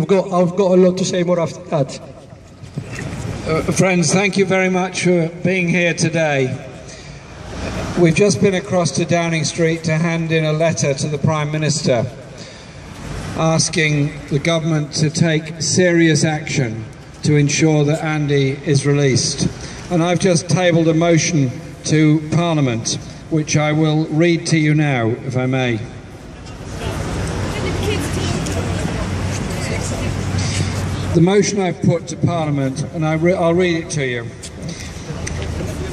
I've got a lot to say more after that. Friends, thank you very much for being here today. We've just been across to Downing Street to hand in a letter to the Prime Minister asking the government to take serious action to ensure that Andy is released. And I've just tabled a motion to Parliament, which I will read to you now, if I may. The motion I've put to Parliament, and I'll read it to you,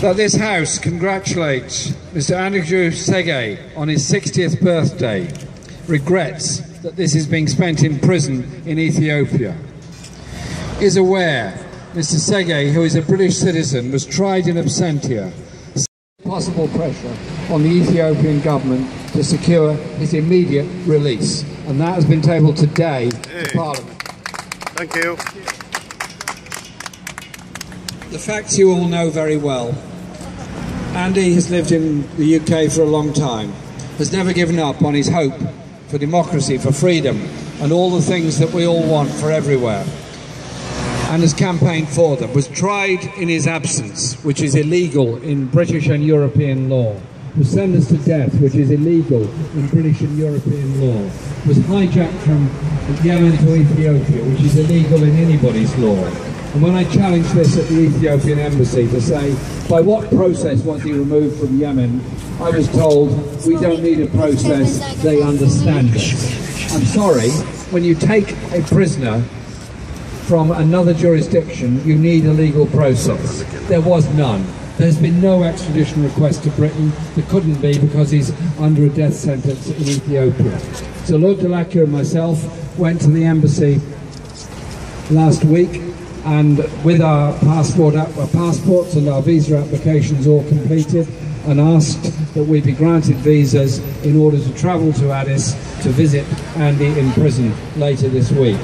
that this House congratulates Mr. Andrew Sege on his 60th birthday, regrets that this is being spent in prison in Ethiopia, is aware Mr. Sege, who is a British citizen, was tried in absentia, possible pressure on the Ethiopian government to secure his immediate release, and that has been tabled today to Parliament. Thank you. The facts you all know very well. Andy has lived in the UK for a long time, has never given up on his hope for democracy, for freedom, and all the things that we all want for everywhere, and has campaigned for them, was tried in his absence, which is illegal in British and European law, was sentenced to death, which is illegal in British and European law, was hijacked from Yemen to Ethiopia, which is illegal in anybody's law. And when I challenged this at the Ethiopian embassy to say, by what process was he removed from Yemen, I was told, we don't need a process, they understand it. I'm sorry, when you take a prisoner from another jurisdiction, you need a legal process. There was none. There's been no extradition request to Britain. There couldn't be because he's under a death sentence in Ethiopia. So Lord Delakia and myself went to the embassy last week, and with our passports and our visa applications all completed, and asked that we be granted visas in order to travel to Addis to visit Andy in prison later this week.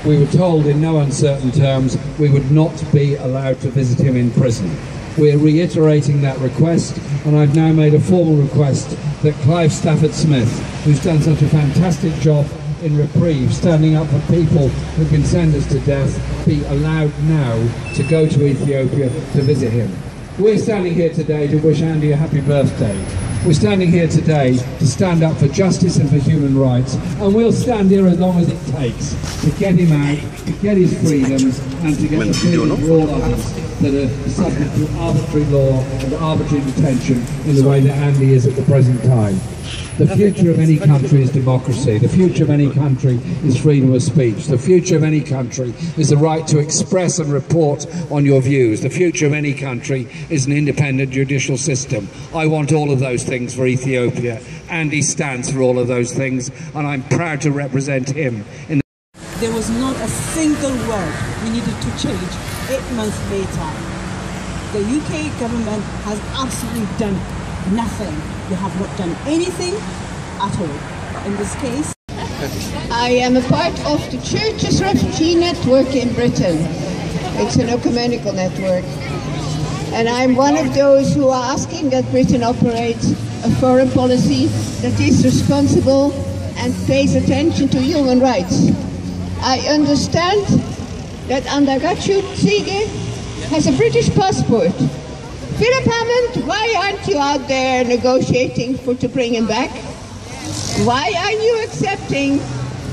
We were told in no uncertain terms we would not be allowed to visit him in prison. We're reiterating that request, and I've now made a formal request that Clive Stafford-Smith, who's done such a fantastic job in reprieve, standing up for people who've been sentenced to death, be allowed now to go to Ethiopia to visit him. We're standing here today to wish Andy a happy birthday. We're standing here today to stand up for justice and for human rights, and we'll stand here as long as it takes to get him out, to get his freedoms, and to get the freedom for all others that are subject to arbitrary law and arbitrary detention in the way that Andy is at the present time. The future of any country is democracy. The future of any country is freedom of speech. The future of any country is the right to express and report on your views. The future of any country is an independent judicial system. I want all of those things for Ethiopia. Andy stands for all of those things, and I'm proud to represent him. There was not a single word we needed to change 8 months later. The UK government has absolutely done nothing. They have not done anything at all. In this case, I am a part of the Churches Refugee Network in Britain. It's an ecumenical network. And I'm one of those who are asking that Britain operates a foreign policy that is responsible and pays attention to human rights. I understand that Andagachu Tsige has a British passport. Philip Hammond, why aren't you out there negotiating to bring him back? Why are you accepting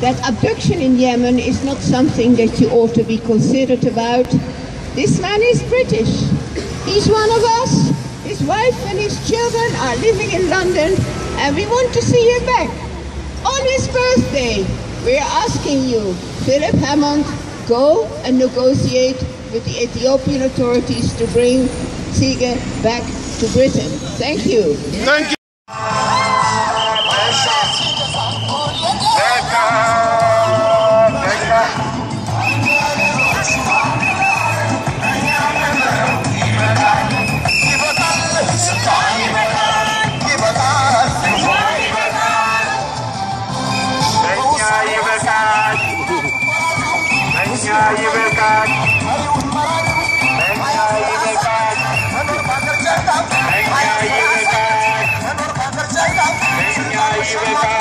that abduction in Yemen is not something that you ought to be considerate about? This man is British. He's one of us. His wife and his children are living in London, and we want to see him back. On his birthday, we're asking you, Philip Hammond, go and negotiate with the Ethiopian authorities to bring Sige back to Britain. Thank you. Thank you. Thank you.